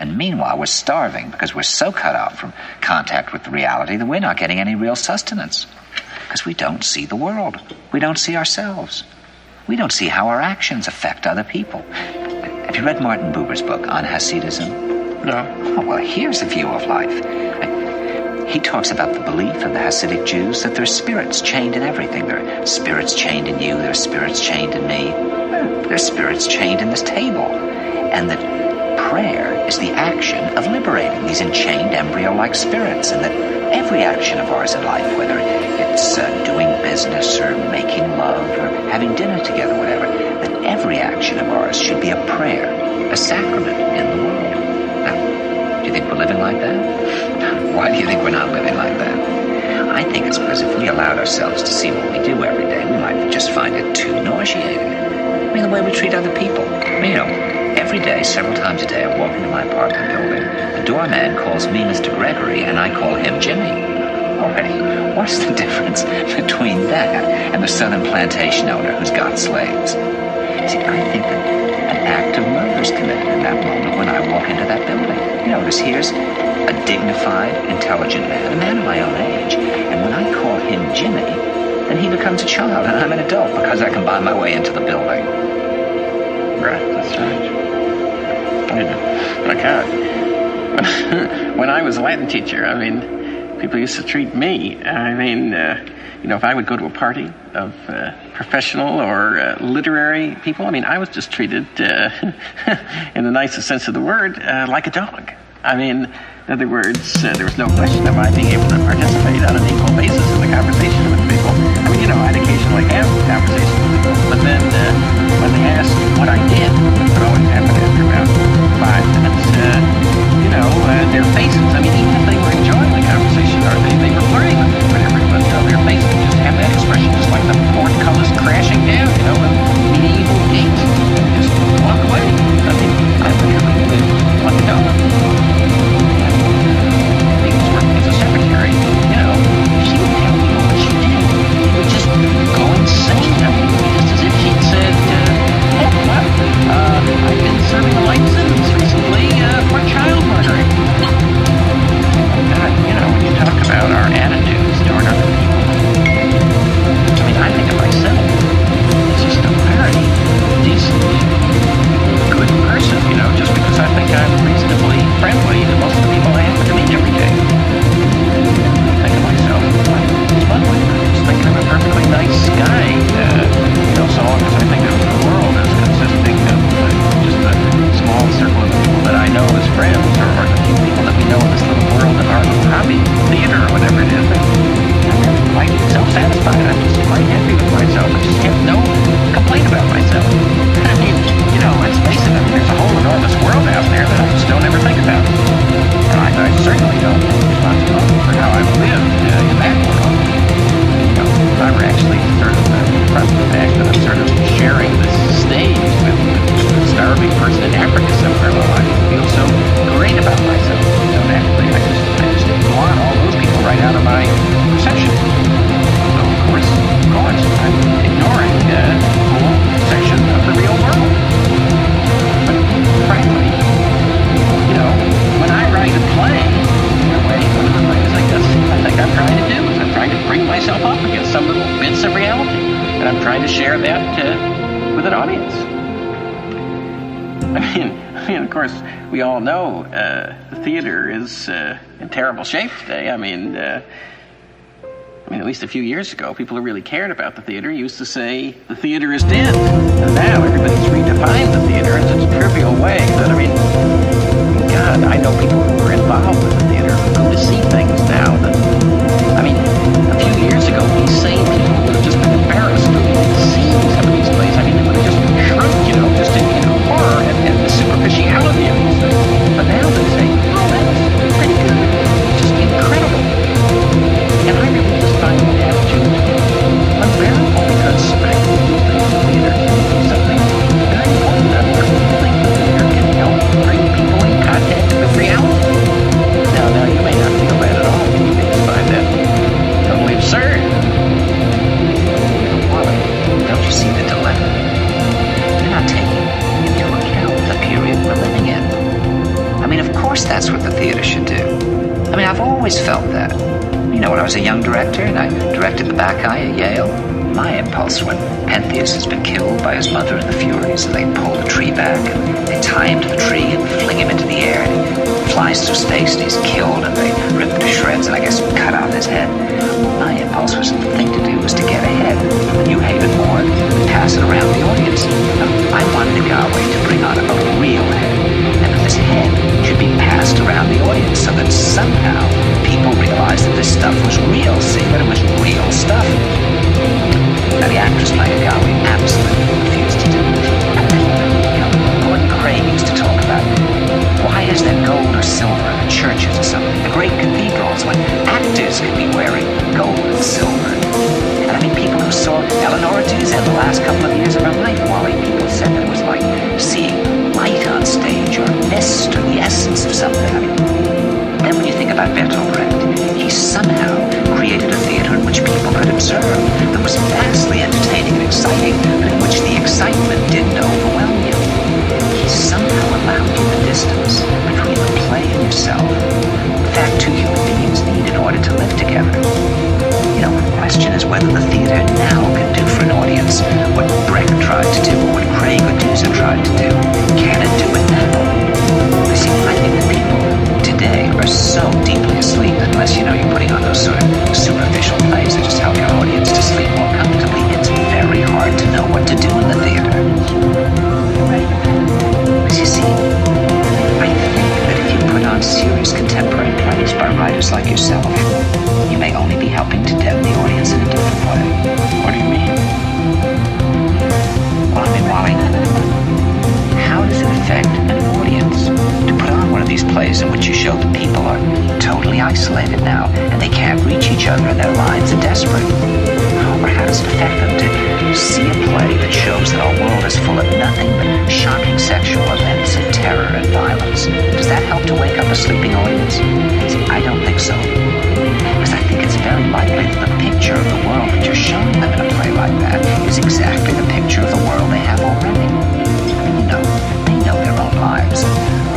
And meanwhile, we're starving because we're so cut out from contact with the reality that we're not getting any real sustenance. Because we don't see the world. We don't see ourselves. We don't see how our actions affect other people. Have you read Martin Buber's book on Hasidism? No. Oh, well, here's a view of life. He talks about the belief of the Hasidic Jews that there are spirits chained in everything. There are spirits chained in you. There are spirits chained in me. There are spirits chained in this table. And that prayer is the action of liberating these enchained embryo-like spirits, and that every action of ours in life, whether it's doing business or making love or having dinner together, whatever, that every action of ours should be a prayer, a sacrament in the world. Now, do you think we're living like that? Why do you think we're not living like that? I think it's because if we allowed ourselves to see what we do every day, we might just find it too nauseating. I mean, the way we treat other people. I mean, every day, several times a day, I walk into my apartment building. The doorman calls me Mr. Gregory, and I call him Jimmy. Already, what's the difference between that and the southern plantation owner who's got slaves? See, I think that an act of murder is committed in that moment when I walk into that building. You notice, here's a dignified, intelligent man, a man of my own age, and when I call him Jimmy, then he becomes a child, and I'm an adult because I can buy my way into the building. Right, that's right. My God. When I was a Latin teacher, I mean, people used to treat me, I mean, if I would go to a party of professional or literary people, I mean, I was just treated, in the nicest sense of the word, like a dog. I mean, in other words, there was no question of my being able to participate on an equal basis in the conversation with people. I mean, I'd occasionally have conversations with people, but then when they asked what I did, it would always happen after about 5 minutes, their faces, I mean, even if they were enjoying the conversation or they were flirting with me or whatever, but their faces just have that expression, just like the portcullis crashing down, with medieval gates. Just walk away. I mean, I literally lived like a dog. He was working as a secretary, she would tell me what she did. He would just go insane. I mean, just as if she'd said, I've been serving a life sentence recently for child murdering. God, when you talk about our attitudes toward other people, I mean, I think of myself as just a very decent, good person, just because I think I'm reasonably friendly to most of the people I happen to meet every day. I think of myself as lovely. I'm just thinking I'm a perfectly nice guy, so long as I think of the world as consisting of just a small circle of people that I know as friends, or the few people that we know in this little world of our little hobby, theater, or whatever it is. I'm quite self-satisfied. I'm just quite happy with myself. I just have no complaint about myself. I mean, let's face it, there's a whole enormous world out there that I just don't ever think about. And I certainly don't take responsibility for how I've lived in that world. If I were actually sort of confronted the fact that I'm sort of sharing this stage with a starving person in Africa somewhere, well, I feel so great about myself. So naturally, I just blot all those people right out of my perception. So of course, I'm ignoring a whole section of the real world. But frankly, when I write a play, in a way, one of the things I think I'm trying to do is I'm trying to bring myself up against some little bits of reality, and I'm trying to share that with an audience. I mean, of course, we all know the theater is in terrible shape today. I mean, at least a few years ago, people who really cared about the theater used to say the theater is dead. And now everybody's redefined the theater in such a trivial way that, God, I know people who were involved with the theater who go to see things now that, a few years ago, these same people would have just been embarrassed to see some of these plays. They would have just shrunk, just in horror and the superficiality of these things. But now they say, oh, that's pretty good. Just incredible. And I really just find the attitude unbearable because I think these things in theater is something very important. I really think course that's what the theater should do. I mean, I've always felt that. You know, when I was a young director and I directed the baccini at Yale, my impulse when Pentheus has been killed by his mother and the Furies, and they pull the tree back and they tie him to the tree and fling him into the air, and he flies through space and he's killed, and they rip him to shreds and I guess cut out his head. My impulse was, the thing to do was to get ahead of the New Haven morgue and pass it around the audience. I wanted Agawe to bring on a real head, and that this head should be passed around the audience so that somehow people realized that this stuff was real, see, that it was real stuff. Now, the actress playing Agawe absolutely refused to do it. You know, Gordon Craig used to talk about, why is there gold or silver in the churches or something, the great cathedrals, when actors could be wearing gold and silver? And I mean, people who saw Eleanor Duse in the last couple of years of her life, Wally, people said that it was like seeing light on stage or mist or the essence of something. I mean, then when you think about Bertolt Brecht, he somehow created a theater in which people could observe, that was vastly entertaining and exciting, but in which the excitement didn't overwhelm you. He somehow allowed you the distance between the play and yourself. In fact, two human beings need in order to live together. You know, the question is whether the theater now can do for an audience what Brecht tried to do, or what Craig or Duse tried to do. Can it do it now? You see, I think that people today are so deeply asleep, unless, you know, you're putting on those sort of superficial plays that just help your audience to sleep more comfortably. It's very hard to know what to do in the theater. Right? Because you see, I think that if you put on serious contemporary plays by writers like yourself, you may only be helping to deaden the audience in a different way. What do you mean? Well, I mean, Wally, how does it affect an audience to put on one of these plays in which you show that people are totally isolated now and they can't reach each other and their lives are desperate? Or how does it affect them to see a play that shows that our world is full of nothing but shocking sexual events and terror and violence? Does that help to wake up a sleeping audience? See, I don't think so. Because I think it's very likely that the picture of the world that you're showing them in a play like that is exactly the picture of the world they have already. I mean, you know, they know their own lives.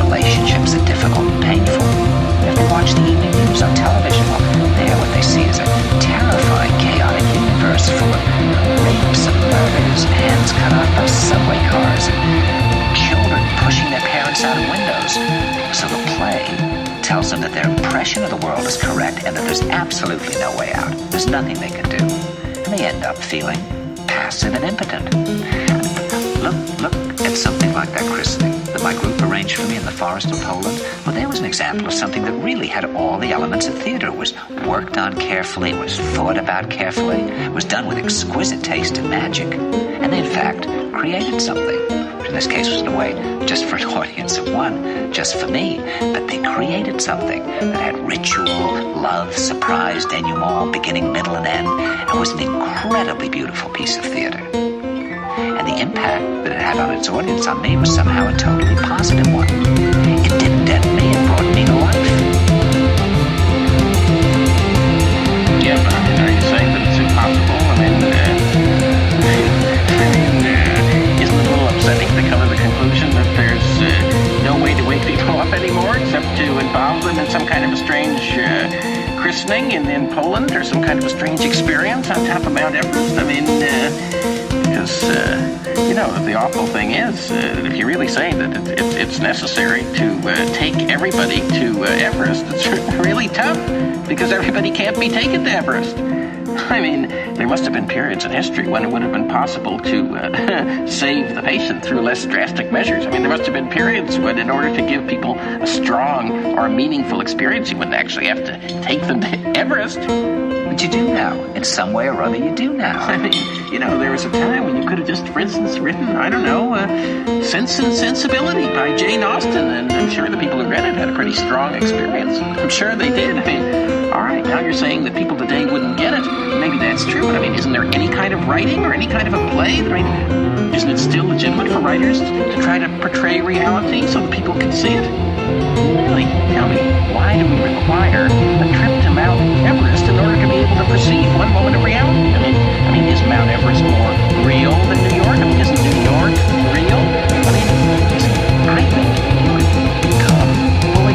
Relationships are difficult and painful. If they watch the evening news on television, well, there what they see is a terrifying, chaotic universe full of rapes and murders, hands cut off by subway cars, and children pushing their parents out of windows. So the play tells them that their impression of the world is correct and that there's absolutely no way out. There's nothing they can do. And they end up feeling passive and impotent. Look at something like that christening that my group arranged for me in the forest of Poland. Well, there was an example of something that really had all the elements of theater. It was worked on carefully, was thought about carefully, was done with exquisite taste and magic. And they, in fact, created something. In this case, was in a way just for an audience of one, just for me. But they created something that had ritual, love, surprise, denouement, beginning, middle, and end. It was an incredibly beautiful piece of theater. And the impact that it had on its audience on me was somehow a totally positive one. It didn't deaden me, it brought me to life. Yeah, but are you saying that it's impossible? Isn't it a little upsetting to come to the conclusion that there's no way to wake people up anymore except to involve them in some kind of a strange christening in Poland, or some kind of a strange experience on top of Mount Everest? Because, the awful thing is that if you're really saying that it's necessary to take everybody to Everest, it's really tough, because everybody can't be taken to Everest. I mean, there must have been periods in history when it would have been possible to save the patient through less drastic measures. I mean, there must have been periods when, in order to give people a strong or meaningful experience, you wouldn't actually have to take them to Everest. But you do now. In some way or other, you do now. I mean, there was a time when you could have just, for instance, written, Sense and Sensibility by Jane Austen, and I'm sure the people who read it had a pretty strong experience. I'm sure they did. I mean, all right, now you're saying that people today wouldn't get it. Maybe that's true, but isn't there any kind of writing or any kind of a play? Isn't it still legitimate for writers to try to portray reality so that people can see it? Really? Tell me, why do we require a trip to Mount Everest in order to be able to perceive one moment of reality? Is Mount Everest more real than New York? Isn't New York real? I think you could become fully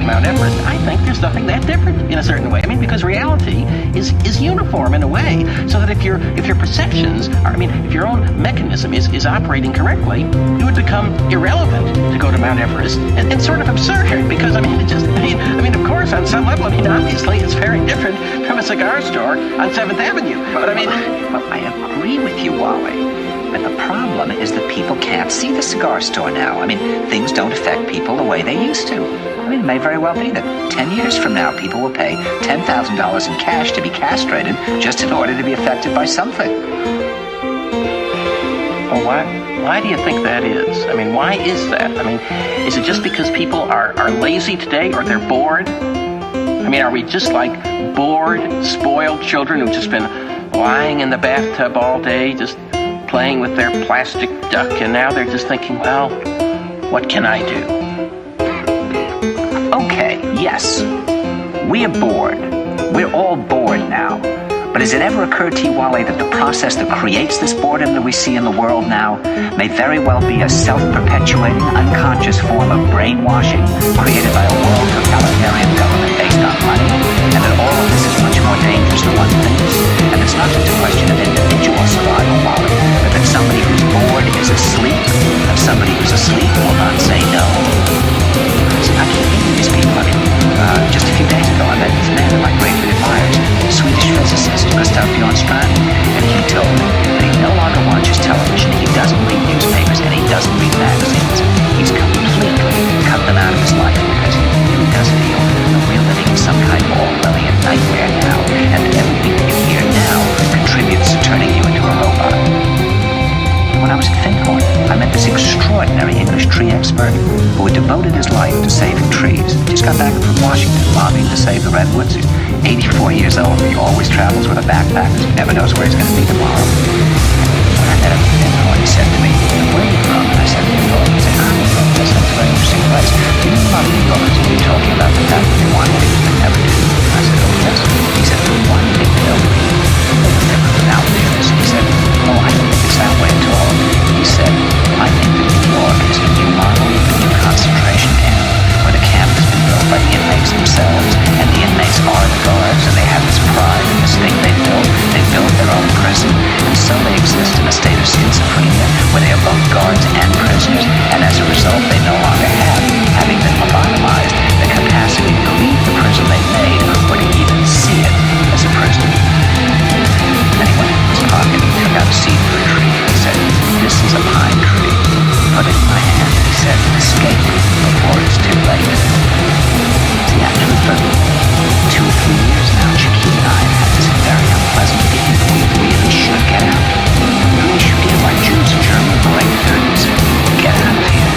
top of Mount Everest, I think there's nothing that different in a certain way. I mean, because reality is uniform in a way, so that if your perceptions are, if your own mechanism is operating correctly, it would become irrelevant to go to Mount Everest and sort of absurd, because of course, on some level, obviously it's very different from a cigar store on 7th Avenue. But Well, I agree with you, Wally. But the problem is that people can't see the cigar store now. Things don't affect people the way they used to. It may very well be that 10 years from now, people will pay $10,000 in cash to be castrated just in order to be affected by something. Well, why do you think that is? Why is that? Is it just because people are lazy today, or they're bored? Are we just like bored, spoiled children who've just been lying in the bathtub all day, just playing with their plastic duck, and now they're just thinking, well, what can I do? Okay, yes, we are bored. We're all bored now. But has it ever occurred to you, Wally, that the process that creates this boredom that we see in the world now may very well be a self-perpetuating, unconscious form of brainwashing created by a world totalitarian government based on money, and that all of this is much more dangerous than one thinks, and it's not just a question of individual survival, Wally, but that somebody who's bored is asleep, and somebody who's asleep will not say no. See, I keep meeting these people. Just a few days ago, I met this man who I greatly admire, Swedish physicist Gustav Bjornstrand, and he told me that he no longer watches television, he doesn't read newspapers, and he doesn't read magazines. He's completely cut them out of his life because he really does feel that we're living in some kind of Orwellian nightmare now, and that everything that you hear now contributes to turning you into a robot. When I was at Finhorn, I met this extraordinary English tree expert who had devoted his life to saving trees. Just got back from Washington, lobbying to save the redwoods. He's 84 years old, and he always travels with a backpack, so he never knows where he's going to be tomorrow. When I met him at Finhorn, he said to me, "Where are you from?" And I said, "New York." He said, "I'm from New York. That's a very interesting place. Do you know a lot of New Yorkers will be talking about the fact that they want things but never do?" I said, "Oh, yes." He said, "The one thing that nobody out there is," he said, "Oh, I don't think it's that way at all." He said, "I think that New York is a new model of a new concentration camp, where the camp has been built by the inmates themselves, and the inmates are the guards, and they have this pride in the state they built. They built their own prison, and so they exist in a state of schizophrenia, where they are both guards and prisoners, and as a result, they no longer have, having been lobotomized, the capacity to leave the prison they made, or to even see it as a prison." Then he went into his pocket and took out a seed for a tree. He said, "This is a pine tree. Put it in my hand." He said, "Escape before it's too late." See, actually, for 2 or 3 years now, Chiquita and I have had this very unpleasant feeling that we really should get out. We really should get like Jews in Germany in the late 30s. Get out of here.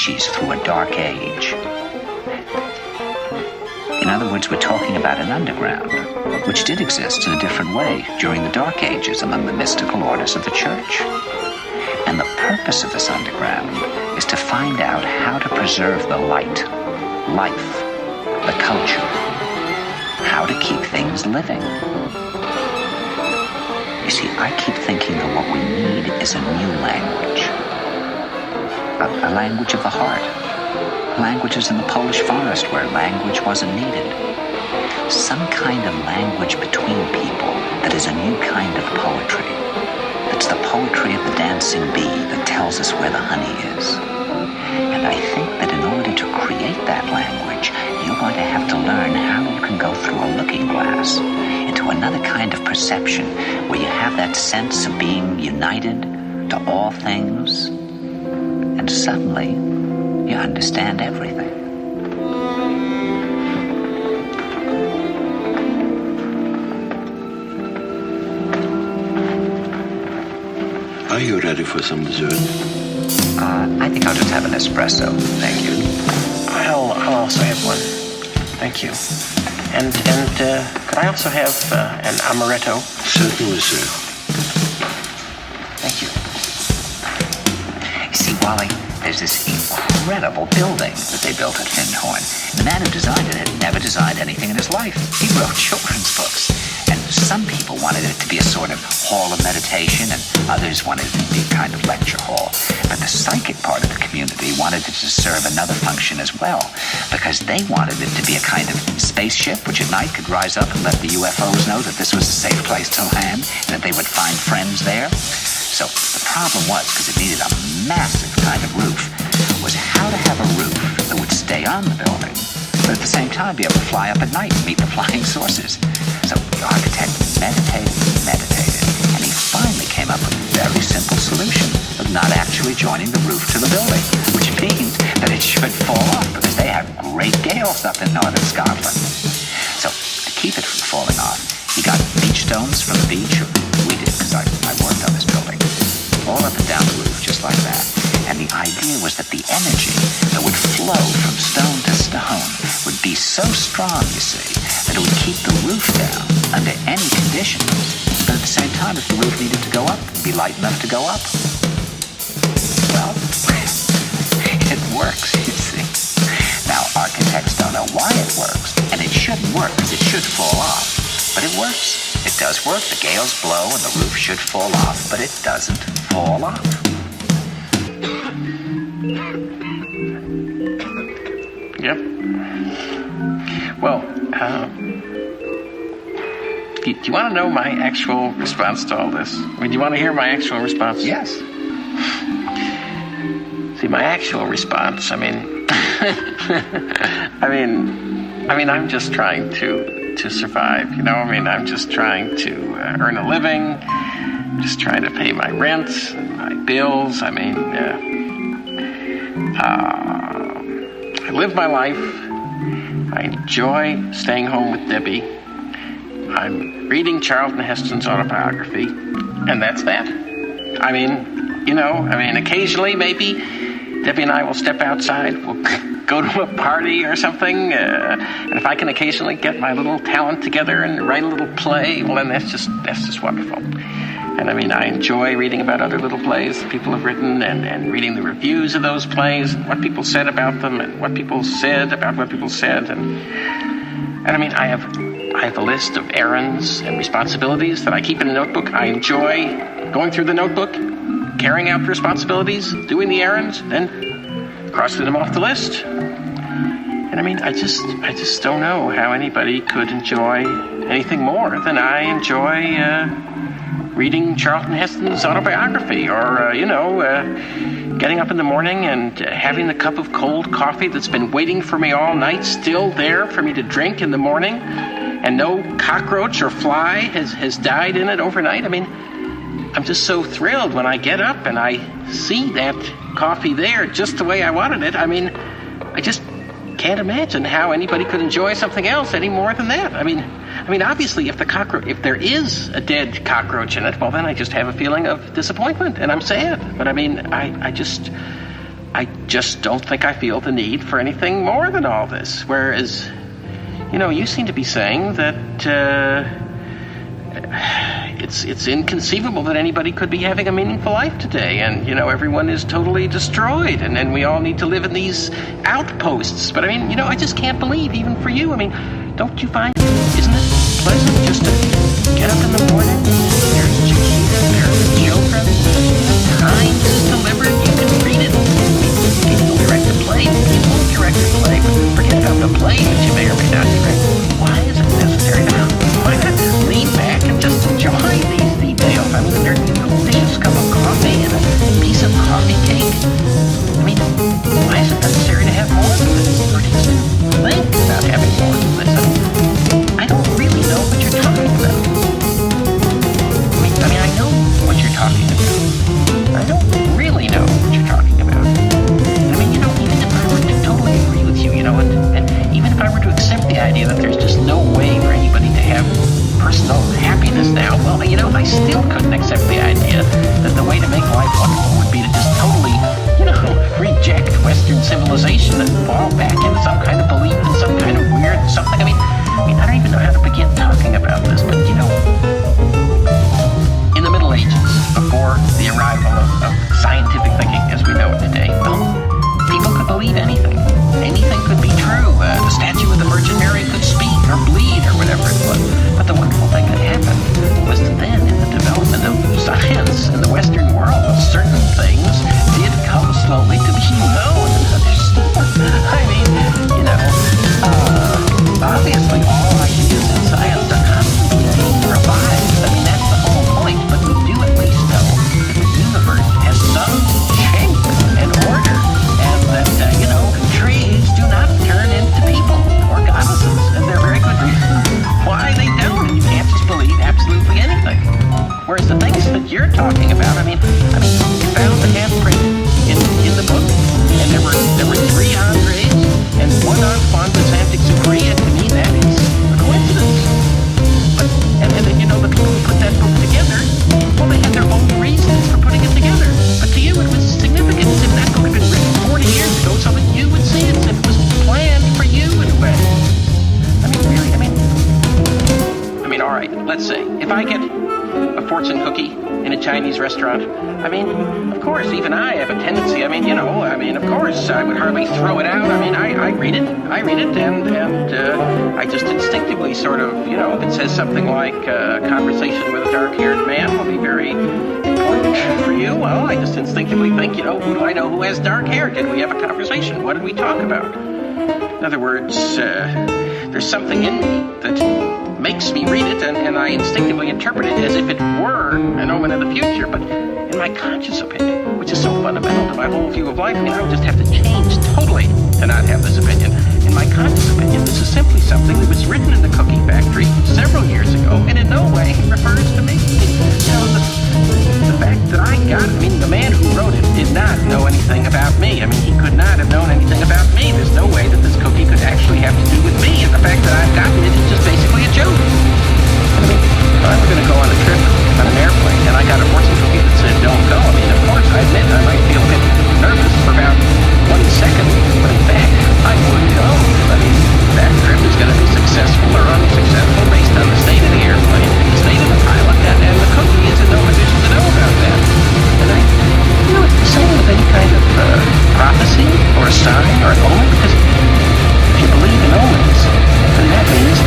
species through a dark age. In other words, we're talking about an underground, which did exist in a different way during the Dark Ages among the mystical orders of the Church. And the purpose of this underground is to find out how to preserve the light, life, the culture, how to keep things living. You see, I keep thinking that what we need is a new language, a language of the heart. Languages in the Polish forest where language wasn't needed. Some kind of language between people that is a new kind of poetry. That's the poetry of the dancing bee that tells us where the honey is. And I think that in order to create that language, you're going to have to learn how you can go through a looking glass into another kind of perception where you have that sense of being united to all things, and suddenly you understand everything. Are you ready for some dessert? I think I'll just have an espresso. Thank you. I'll also have one. Thank you. And could I also have an amaretto? Certainly, sir. Thank you. You see, Wally, there's this incredible building that they built at Findhorn. The man who designed it had never designed anything in his life. He wrote children's books. And some people wanted it to be a sort of hall of meditation, and others wanted it to be a kind of lecture hall. But the psychic part of the community wanted it to serve another function as well, because they wanted it to be a kind of spaceship which at night could rise up and let the UFOs know that this was a safe place to land, and that they would find friends there. So the problem was, because it needed a massive kind of roof, was how to have a roof that would stay on the building, but at the same time be able to fly up at night and meet the flying saucers. So the architect meditated, and he finally came up with a very simple solution of not actually joining the roof to the building, which means that it should fall off because they have great gales up in northern Scotland. So to keep it from falling off, he got beach stones from the beach, or we did because I worked on this building, all up and down the roof just like that. And the idea was that the energy that would flow from stone to stone would be so strong, you see, that it would keep the roof down under any conditions. But at the same time, if the roof needed to go up, it'd be light enough to go up. Well, it works, you see. Now, architects don't know why it works, and it shouldn't work because it should fall off. But it works. It does work. The gales blow and the roof should fall off, but it doesn't fall off. Yep. Well, do you want to know my actual response to all this? I mean, do you want to hear my actual response? Yes. See, my actual response, I mean, I'm just trying to survive, you know? I mean, I'm just trying to earn a living, just trying to pay my rent, my bills. I mean, I live my life. I enjoy staying home with Debbie. I'm reading Charlton Heston's autobiography, and that's that. I mean, occasionally maybe Debbie and I will step outside. We'll go to a party or something, and if I can occasionally get my little talent together and write a little play, well, then that's just wonderful. And I mean, I enjoy reading about other little plays that people have written and reading the reviews of those plays and what people said about them and what people said about what people said. And I mean, I have a list of errands and responsibilities that I keep in a notebook. I enjoy going through the notebook, carrying out the responsibilities, doing the errands, then crossing them off the list. And I mean, I just don't know how anybody could enjoy anything more than I enjoy reading Charlton Heston's autobiography, or, getting up in the morning and having the cup of cold coffee that's been waiting for me all night, still there for me to drink in the morning, and no cockroach or fly has died in it overnight. I mean, I'm just so thrilled when I get up and I see that coffee there just the way I wanted it. I mean, I just can't imagine how anybody could enjoy something else any more than that. I mean, obviously, if there is a dead cockroach in it, well, then I just have a feeling of disappointment, and I'm sad. But I mean, I just I just don't think I feel the need for anything more than all this. Whereas, you seem to be saying that it's inconceivable that anybody could be having a meaningful life today, and everyone is totally destroyed, and we all need to live in these outposts. But I just can't believe, even for you. Don't you find, isn't it pleasant just to get up in the morning? There's Chiquita, there are the children, the Times is delivered, you can read it. People direct a play, people won't direct a play, but forget about the play that you may or may not direct. Why is it necessary now? Why not lean back and just enjoy these details? There's a delicious cup of coffee and a piece of coffee cake. Why is it necessary to have more than this? Or to think about having more than this? I don't really know what you're talking about. I know what you're talking about. I don't really know what you're talking about. Even if I were to totally agree with you, and even if I were to accept the idea that there's just no way for anybody to have personal happiness now, well, I still couldn't accept the idea that the way to make life wonderful would be to just totally, reject Western civilization and fall back into some kind of belief in some kind of weird something. I don't even know how to begin talking about this, but in the Middle Ages, before the arrival of scientific thinking as we know it today, well, people could believe anything. Anything could be true. The statue of the Virgin Mary could speak or bleed or whatever it was. But the wonderful thing that happened was that then, in the development of science in the Western world, certain things did come slowly to be known and understood. Obviously all ideas in science are constantly being revised. That's the whole point. But we do at least know that the universe has some shape and order, and that, trees do not turn into people or goddesses, and there are very good reasons why they don't, and you can't just believe absolutely anything. Whereas the things that you're talking about, you found the handprint in the book, and there were 3 Andres and 1 Antoine de Saint-Exupéry, and to me that is a coincidence. But the people who put that book together, well, they had their own reasons for putting it together. But to you, it was significant as if that book had been written 40 years ago, so that you would see it as if it was planned for you in a way. All right, let's say, if I get a fortune cookie in a Chinese restaurant, of course, even I have a tendency, of course, I would hardly throw it out. I read it, and I just instinctively sort of, if it says something like a conversation with a dark-haired man will be very important for you, well, I just instinctively think, who do I know who has dark hair? Did we have a conversation? What did we talk about? In other words, there's something in me that makes me read it, and I instinctively interpret it as if it were an omen of the future. But in my conscious opinion, which is so fundamental to my whole view of life, I would just have to change totally to not have this opinion. In my conscious opinion, this is simply something that was written in the cookie factory several years ago, and in no way refers to me. The fact that I got it, the man who wrote it did not know anything about me. He could not have known anything about me. There's no way that this cookie could actually have to do with me, and the fact that I've gotten it is just basically a joke. If I were going to go on a trip on an airplane and I got a fortune cookie that said don't go, of course, I admit I might feel a bit nervous for about 1 second, but in fact, I would go. That trip is going to be successful or unsuccessful based on the state of the airplane, the state of the pilot, and the cookie is in no position to know about that. And it's the same with any kind of prophecy or a sign or an omen, because if you believe in omens, then that means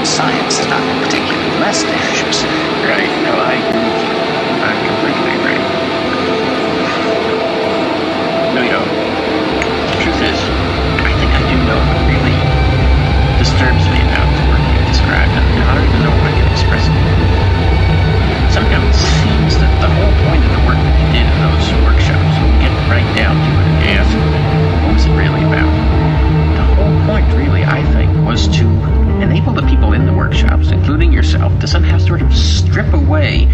science is not particularly less dangerous. Right. No, I agree with you. I completely agree. No, the truth is, I think I do know what really disturbs me about the work you described, and I don't even know if I can express it. Somehow it seems that the whole point of the work that you did in those workshops, when we get right down to it and you ask, what was it really about? The whole point, really, I think, was to enable the people in the workshops, including yourself, to somehow sort of strip away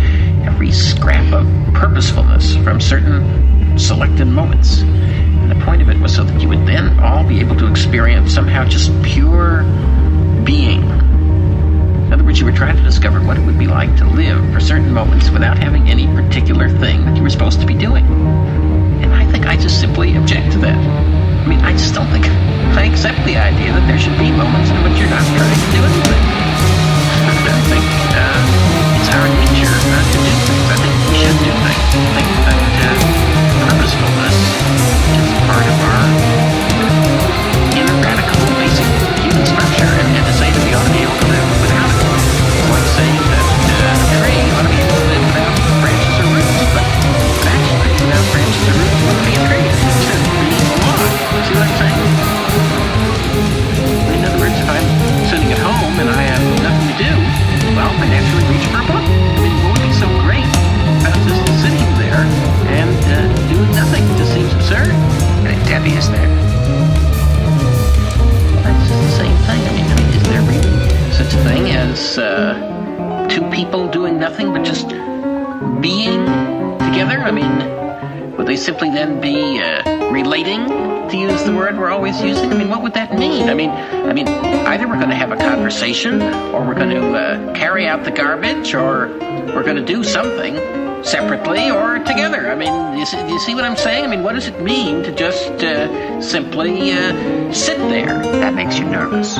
every scrap of purposefulness from certain selected moments. And the point of it was so that you would then all be able to experience somehow just pure being. In other words, you were trying to discover what it would be like to live for certain moments without having any particular thing that you were supposed to be doing. And I think I just simply object to that. I mean, I just don't think I accept the idea that there should be moments in which you're not trying to do anything. I think it's our nature not to do things. I think we should do things. I think that purposefulness is part of our inner radical basic human structure, and to say that we ought to be able to live without it. It's like saying that a tree ought to be able to live without branches or roots, but actually, without branches or roots, it wouldn't be a tree. It should be a log. See what I'm saying? In other words, if I'm sitting at home and I have nothing to do, well, I naturally reach for a book. I mean, what would be so great about just sitting there and doing nothing? It just seems absurd. And Debbie is there. That's just the same thing. I mean, is there really such a thing as two people doing nothing but just being together? I mean, would they simply then be relating, to use the word we're always using? I mean, what would that mean? I mean, either we're going to have a conversation, or we're going to carry out the garbage, or we're going to do something separately or together. I mean, you see what I'm saying? I mean, what does it mean to just simply sit there? That makes you nervous.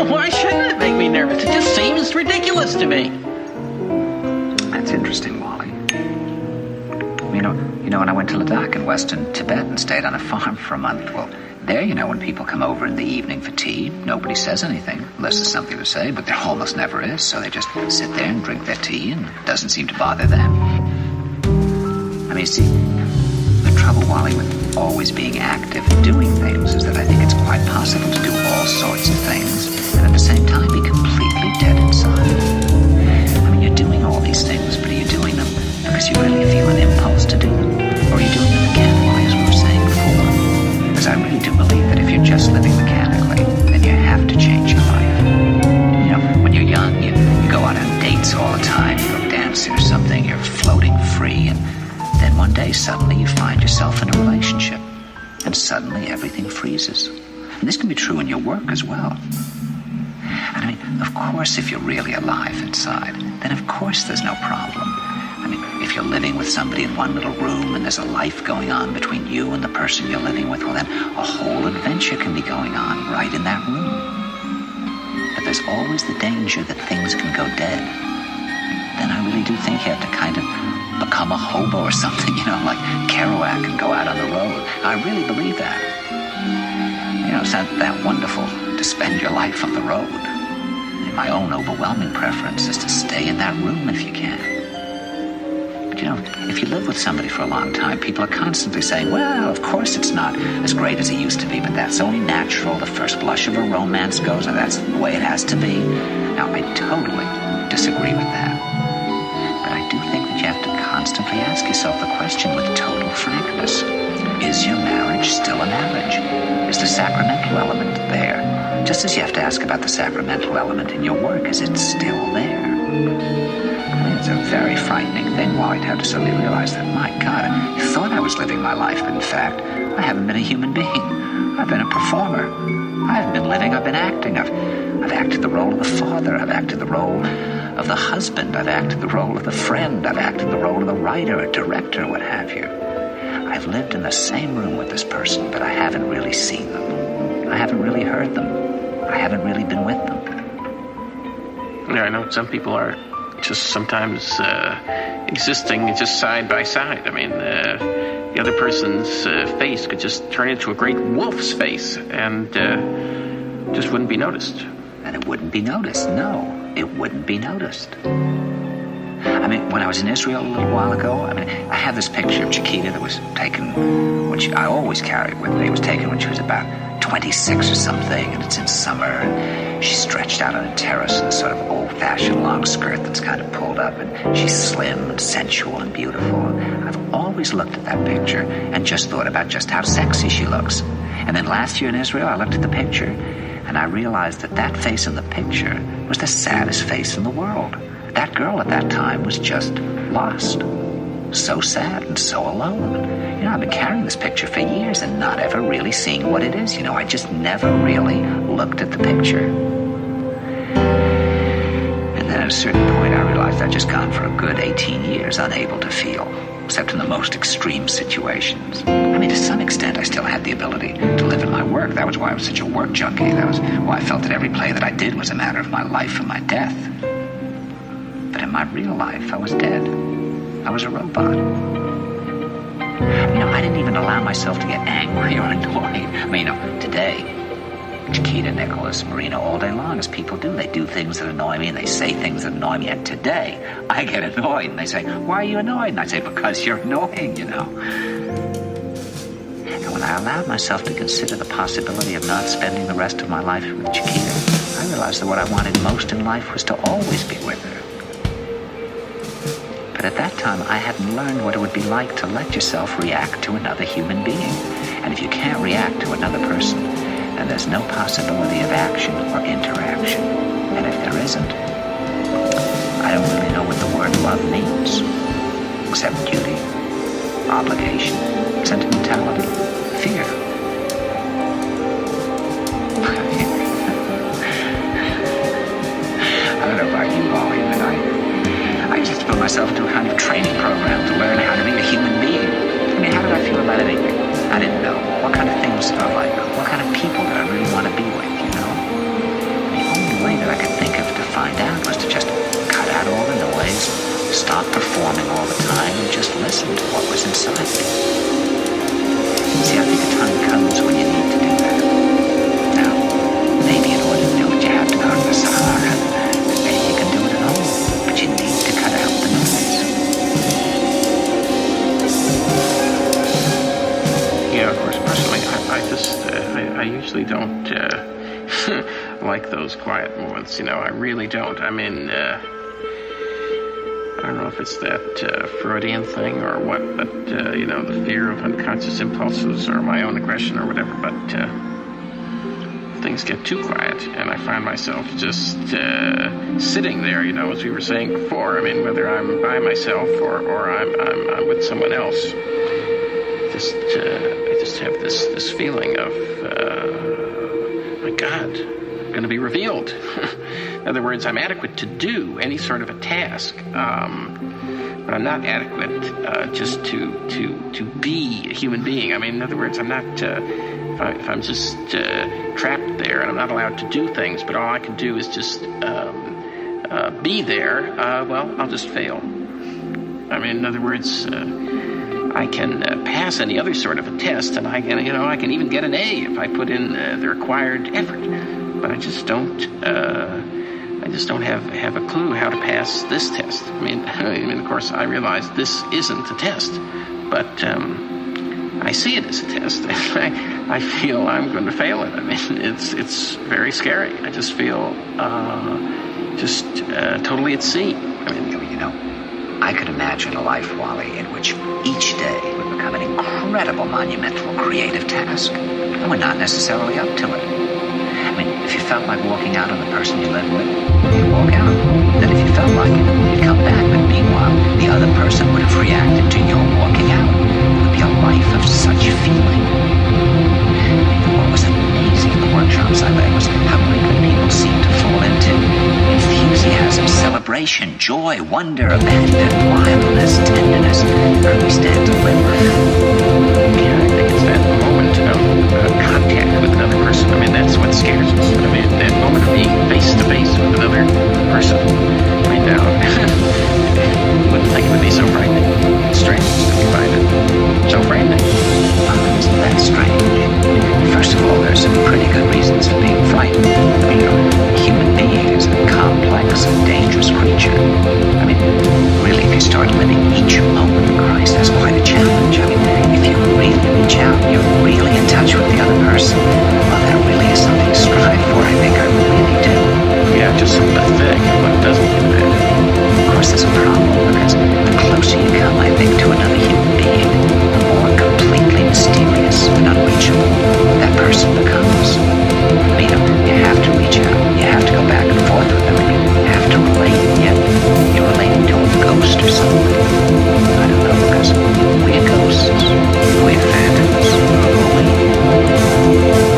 Why shouldn't it make me nervous? It just seems ridiculous to me. That's interesting, Wally. You know, when I went to Ladakh in western Tibet and stayed on a farm for a month, well, there, when people come over in the evening for tea, nobody says anything, unless there's something to say, but there almost never is, so they just sit there and drink their tea, and it doesn't seem to bother them. I mean, see, the trouble, Wally, with always being active and doing things is that I think it's quite possible to do all sorts of things, and at the same time be completely dead inside. I mean, you're doing all these things, but are you doing them because you really feel an impulse to do them? Or are you doing them mechanically, as we were saying before? Because I really do believe that if you're just living mechanically, then you have to change your life. When you're young, you go out on dates all the time, you go dancing or something, you're floating free, and then one day suddenly you find yourself in a relationship, and suddenly everything freezes. And this can be true in your work as well. And I mean, of course, if you're really alive inside, then of course there's no problem. I mean, if you're living with somebody in one little room and there's a life going on between you and the person you're living with, well, then a whole adventure can be going on right in that room. But there's always the danger that things can go dead. Then I really do think you have to kind of become a hobo or something, like Kerouac, and go out on the road. I really believe that. It's not that wonderful to spend your life on the road. And my own overwhelming preference is to stay in that room if you can. If you live with somebody for a long time, people are constantly saying, well, of course it's not as great as it used to be, but that's only natural. The first blush of a romance goes, and that's the way it has to be. Now, I totally disagree with that. But I do think that you have to constantly ask yourself the question with total frankness. Is your marriage still a marriage? Is the sacramental element there? Just as you have to ask about the sacramental element in your work, is it still there? It's a very frightening thing, Wally, to have to suddenly realize that, my God, I thought I was living my life, but in fact, I haven't been a human being. I've been a performer. I haven't been living, I've been acting. I've acted the role of the father. I've acted the role of the husband. I've acted the role of the friend. I've acted the role of the writer, a director, what have you. I've lived in the same room with this person, but I haven't really seen them. I haven't really heard them. I haven't really been with them. Yeah, I know some people are just sometimes existing just side by side. I mean, the other person's face could just turn into a great wolf's face and just wouldn't be noticed. and it wouldn't be noticed. No, it wouldn't be noticed. I mean, when I was in Israel a little while ago, I have this picture of Chiquita that was taken, which I always carry with me. It was taken when she was about 26 or something, and it's in summer, and she's stretched out on a terrace in a sort of old-fashioned long skirt that's kind of pulled up, and she's slim and sensual and beautiful. I've always looked at that picture and just thought about just how sexy she looks. And then last year in Israel, I looked at the picture, and I realized that that face in the picture was the saddest face in the world. That girl at that time was just lost. So sad and so alone. I've been carrying this picture for years and not ever really seeing what it is. I just never really looked at the picture. And then at a certain point, I realized I'd just gone for a good 18 years unable to feel, except in the most extreme situations. To some extent, I still had the ability to live in my work. That was why I was such a work junkie. That was why I felt that every play that I did was a matter of my life and my death. But in my real life, I was dead. I was a robot. I didn't even allow myself to get angry or annoyed. Today, Chiquita, Nicholas, Marina, all day long, as people do, they do things that annoy me and they say things that annoy me. And today, I get annoyed and they say, "Why are you annoyed?" And I say, "Because you're annoying, And when I allowed myself to consider the possibility of not spending the rest of my life with Chiquita, I realized that what I wanted most in life was to always be with her. But at that time, I hadn't learned what it would be like to let yourself react to another human being. And if you can't react to another person, then there's no possibility of action or interaction. And if there isn't, I don't really know what the word love means, except duty, obligation, sentimentality, fear. I don't know about you, Holly, but I just put myself into a kind of training program to learn how to be a human being. How did I feel about anything? I didn't know. What kind of things did I like? What kind of people did I really want to be with, The only way that I could think of to find out was to just cut out all the noise, stop performing all the time, and just listen to what was inside me. See, I think a time comes when you need to do that. Now, maybe in order to do it, you have to go to the Sahara. Maybe you can do it at home, but you need to cut out the noise. Yeah, of course, personally, I usually don't like those quiet moments, I really don't. I don't know if it's that Freudian thing or what, but, the fear of unconscious impulses or my own aggression or whatever, but things get too quiet, and I find myself just sitting there, as we were saying before. Whether I'm by myself or I'm with someone else, I just have this feeling of, my God, I'm going to be revealed. In other words, I'm adequate to do any sort of a task, but I'm not adequate just to be a human being. In other words, I'm not, if I'm just trapped there and I'm not allowed to do things, but all I can do is just be there, I'll just fail. In other words, I can pass any other sort of a test, and I can even get an A if I put in the required effort. But I just don't have a clue how to pass this test. Of course, I realize this isn't a test, but I see it as a test, and I feel I'm going to fail it. It's very scary. I just feel totally at sea. I could imagine a life, Wally, in which each day would become an incredible, monumental, creative task, and we're not necessarily up to it. If you felt like walking out on the person you live with, you'd walk out. Then if you felt like it, you'd come back, but meanwhile, the other person would have reacted to your walking out. It would be a life of such feeling. What was amazing in the workshops I led was how quickly people seemed to fall into enthusiasm, celebration, joy, wonder, abandon, wildness, tenderness, early stand to live. Yeah, I think it's that moment of contact with another person. That's what scares us. That moment of being face to face with another person. Now, wouldn't think it would be so frightening. It's strange to find it so frightening. Isn't that strange? First of all, there's some pretty good reasons for being frightened. Human is so pathetic when it doesn't do that. Of course, there's a problem, because the closer you come, I think, to another human being, the more completely mysterious and unreachable that person becomes. You know, you have to reach out. You have to go back and forth with them. You have to relate, and yet you're relating to a ghost or something. I don't know, because we're ghosts, we're phantoms, or we.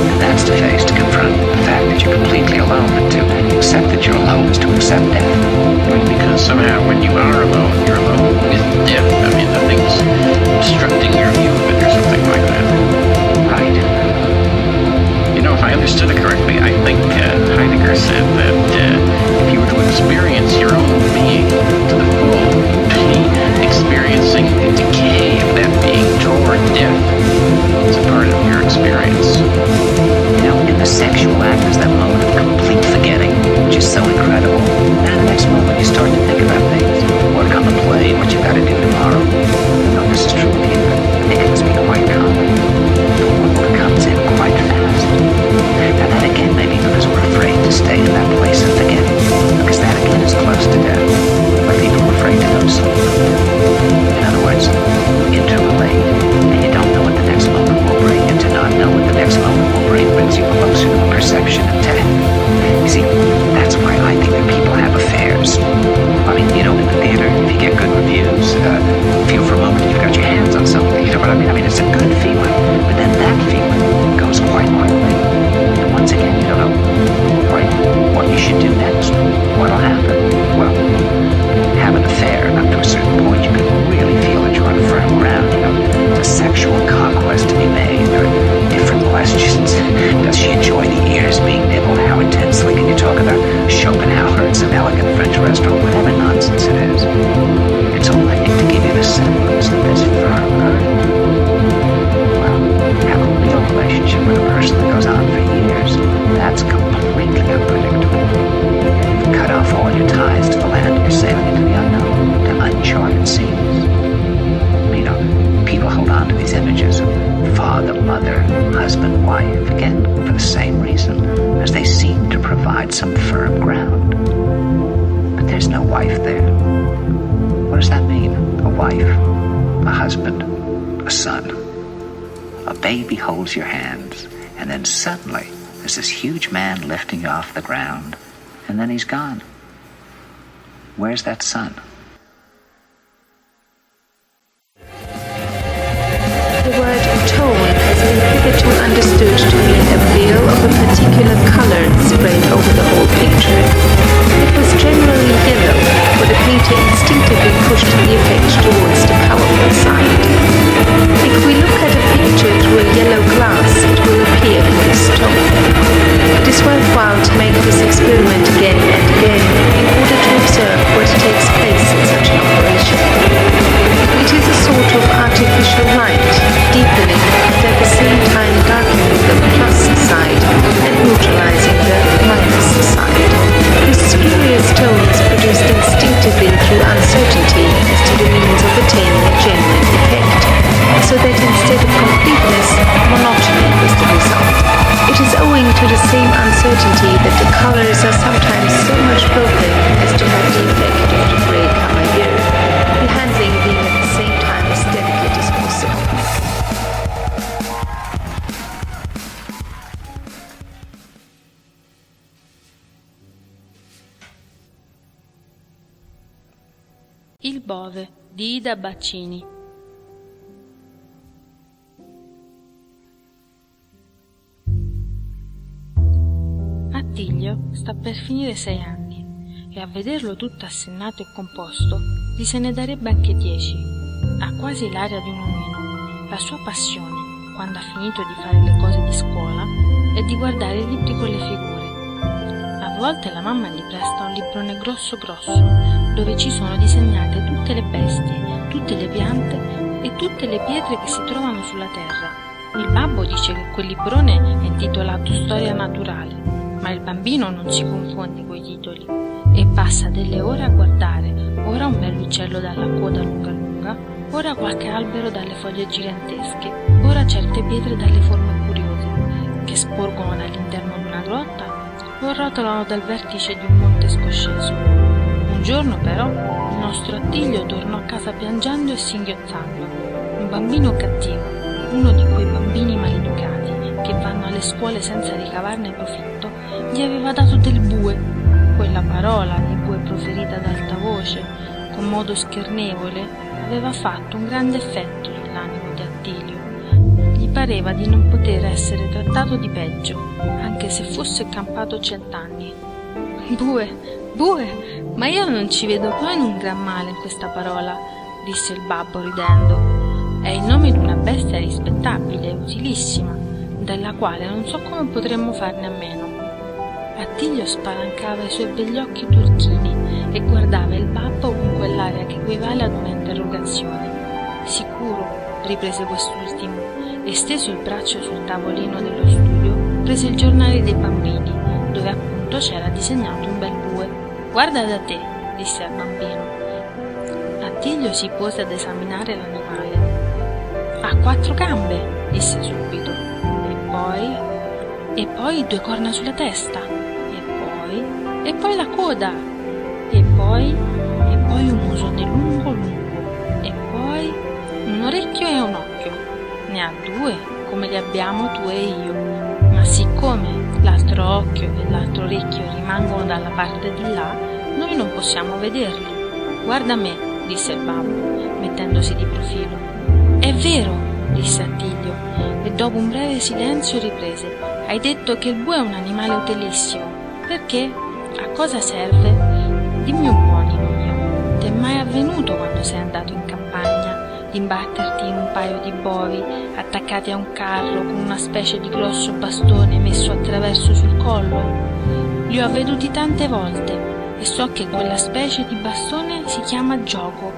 And that's to face, to confront the fact that you're completely alone, and to accept that you're alone is to accept death. Because somehow when you are alone, you're alone with death. I mean, nothing's obstructing your view of it or something like that. Right. You know, if I understood it correctly, I think Heidegger said that if you were to experience your own being to the full, be experiencing the decay of that being toward death. It's a part of your experience. You know, in the sexual act is that moment of complete forgetting, which is so incredible. And the next moment you start to think about things, work on the play, what you've got to do tomorrow. You know, this is true of you, but it can be quite common. The world comes in quite fast. And then again, maybe because we're afraid to stay in that place of forgetting, because that again is close to death. But people are afraid to go sleep. In other words, interrelate, and you don't know what the next moment will bring, and to not know what the next moment will bring brings you closer to a perception of death. You see, that's why I think that people have affairs. I mean, you know, in the theater, if you get good reviews, feel for a moment you've got your hands on something, you know what I mean? I mean, it's a good feeling, but then that feeling goes quite quickly. And once again, you don't know quite what you should do next, what'll happen. Well, have an affair up to a certain point, you can really feel that you're on firm ground, you know, the sexual conquest to be made. There are different questions. Does she enjoy the ears being nibbled? How intensely can you talk about Schopenhauer in some elegant French restaurant? Whatever nonsense it is. It's all, I think, to give you the semblance of this firm earth. Well, have a real relationship with a person that goes on for years. That's completely unpredictable. You've cut off all your ties to the land. You're sailing into the unknown, to uncharted seas. You know, people hold on to these images of father, mother, husband, wife, again, for the same reason, as they seem to provide some firm ground. But there's no wife there. What does that mean? A wife, a husband, a son. A baby holds your hands, and then suddenly there's this huge man lifting you off the ground, and then he's gone. Where's that son? The word tone has been hitherto understood to mean a veil of a particular color spread over the whole picture. It was generally yellow, for the painter instinctively pushed the effect towards the powerful side. If we look at a picture through a yellow glass, it will appear in this tone. It is worthwhile to make this experiment again and again in order to observe what takes place in such an operation. It is a sort of artificial light, deepening and at the same time darkening the plus side and neutralizing the minus side. This spurious tone is produced instinctively through uncertainty as to the means of attaining a genuine effect, so that instead of completeness, monotony is the result. It is owing to the same uncertainty that the colors are sometimes so much broken as to have the effect of the bray cavalier, the handling being at the same time as delicate as possible. Il Bove di Ida Baccini. Attilio sta per finire 6 anni e a vederlo tutto assennato e composto gli se ne darebbe anche 10. Ha quasi l'aria di un omino. La sua passione, quando ha finito di fare le cose di scuola, è di guardare i libri con le figure. A volte la mamma gli presta un librone grosso dove ci sono disegnate tutte le bestie, tutte le piante e tutte le pietre che si trovano sulla terra. Il babbo dice che quel librone è intitolato Storia naturale, ma il bambino non si confonde coi titoli e passa delle ore a guardare ora un bell'uccello dalla coda lunga, ora qualche albero dalle foglie gigantesche, ora certe pietre dalle forme curiose che sporgono dall'interno di una grotta, o rotolano dal vertice di un monte scosceso. Un giorno però il nostro Attilio tornò a casa piangendo e singhiozzando. Un bambino cattivo, uno di quei bambini maleducati che vanno alle scuole senza ricavarne profitto, gli aveva dato del bue. Quella parola, il bue proferita ad alta voce, con modo schernevole, aveva fatto un grande effetto sull'animo di Attilio. Gli pareva di non poter essere trattato di peggio, anche se fosse campato 100 anni. Bue, ma io non ci vedo poi un gran male in questa parola, disse il babbo ridendo. È il nome di una bestia rispettabile e utilissima, della quale non so come potremmo farne a meno. Attilio spalancava i suoi begli occhi turchini e guardava il babbo con quell'aria che equivale ad un'interrogazione. Sicuro, riprese quest'ultimo, e steso il braccio sul tavolino dello studio, prese il giornale dei bambini, dove appunto c'era disegnato un bel bue. Guarda da te, disse al bambino. Attilio si pose ad esaminare l'animale. Ha 4 gambe, disse subito. E poi 2 corna sulla testa. E poi la coda. E poi un musone lungo. E poi un orecchio e un occhio. Ne ha 2, come li abbiamo tu e io. Ma siccome l'altro occhio e l'altro orecchio rimangono dalla parte di là, noi non possiamo vederli. Guarda me, disse il babbo, mettendosi di profilo. È vero, disse Attilio, e dopo un breve silenzio riprese. Hai detto che il bue è un animale utilissimo. Perché? A cosa serve? Dimmi un po', Nino mio. Ti è mai avvenuto quando sei andato in campagna di imbatterti in un paio di bovi attaccati a un carro con una specie di grosso bastone messo attraverso sul collo? Li ho veduti tante volte e so che quella specie di bastone si chiama gioco.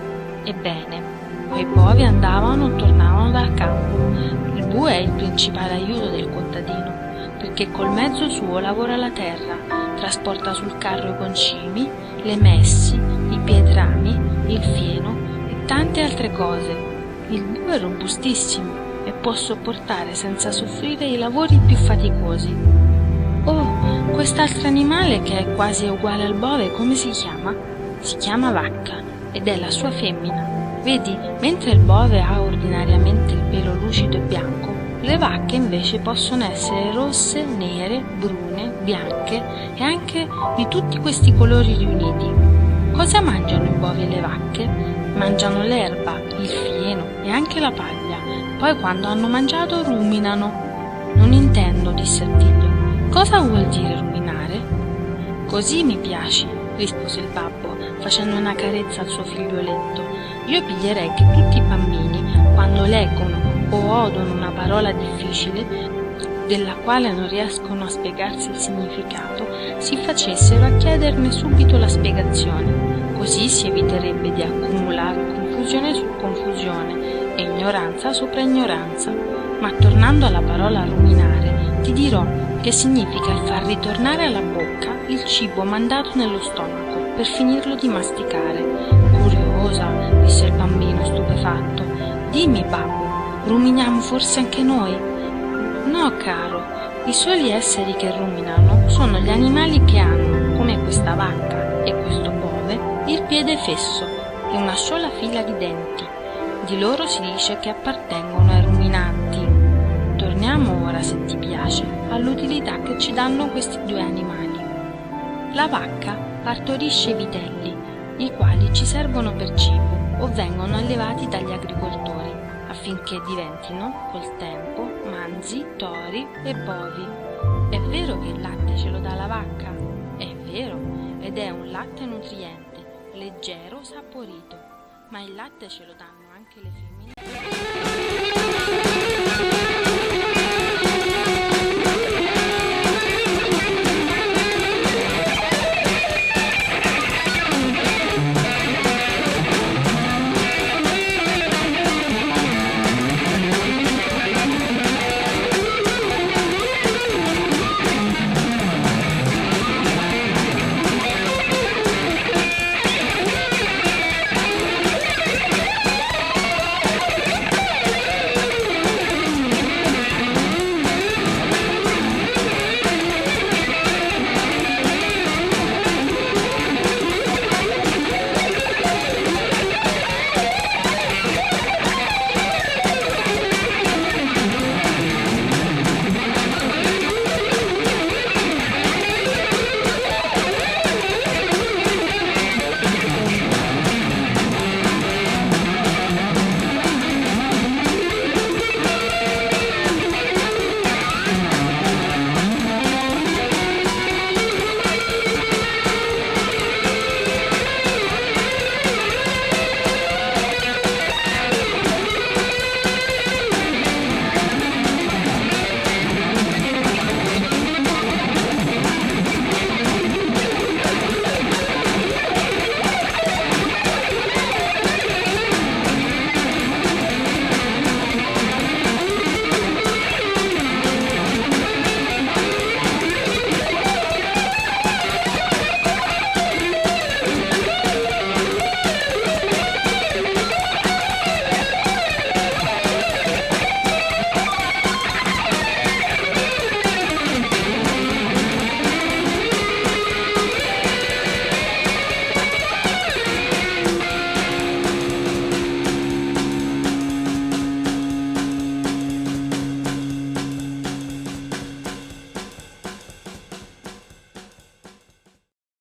Ebbene, quei bovi andavano o tornavano dal campo. Il bue è il principale aiuto del contadino, perché col mezzo suo lavora la terra, trasporta sul carro i concimi, le messi, i pietrami, il fieno e tante altre cose. Il bue è robustissimo e può sopportare senza soffrire i lavori più faticosi. Oh, quest'altro animale che è quasi uguale al bove, come si chiama? Si chiama vacca ed è la sua femmina. Vedi, mentre il bove ha ordinariamente il pelo lucido e bianco, le vacche invece possono essere rosse, nere, brune, bianche e anche di tutti questi colori riuniti. Cosa mangiano i bovi e le vacche? Mangiano l'erba, il fieno e anche la paglia. Poi quando hanno mangiato ruminano. Non intendo, disse Attilio. Cosa vuol dire ruminare? Così mi piaci, rispose il babbo, facendo una carezza al suo figlioletto. Io piglierei che tutti i bambini, quando leggono o odono una parola difficile, della quale non riescono a spiegarsi il significato, si facessero a chiederne subito la spiegazione. Così si eviterebbe di accumulare confusione su confusione e ignoranza sopra ignoranza. Ma tornando alla parola ruminare, ti dirò che significa far ritornare alla bocca il cibo mandato nello stomaco per finirlo di masticare. Curiosa, disse il bambino stupefatto. Dimmi, babbo, ruminiamo forse anche noi? No, caro, i soli esseri che ruminano sono gli animali che hanno, come questa vacca e questo bove, il piede fesso e una sola fila di denti. Di loro si dice che appartengono ai ruminanti. Torniamo ora, se ti piace, all'utilità che ci danno questi 2 animali. La vacca partorisce i vitelli, i quali ci servono per cibo o vengono allevati dagli agricoltori, affinché diventino, col tempo, manzi, tori e bovi. È vero che il latte ce lo dà la vacca? È vero, ed è un latte nutriente, leggero, saporito. Ma il latte ce lo danno anche le femmine.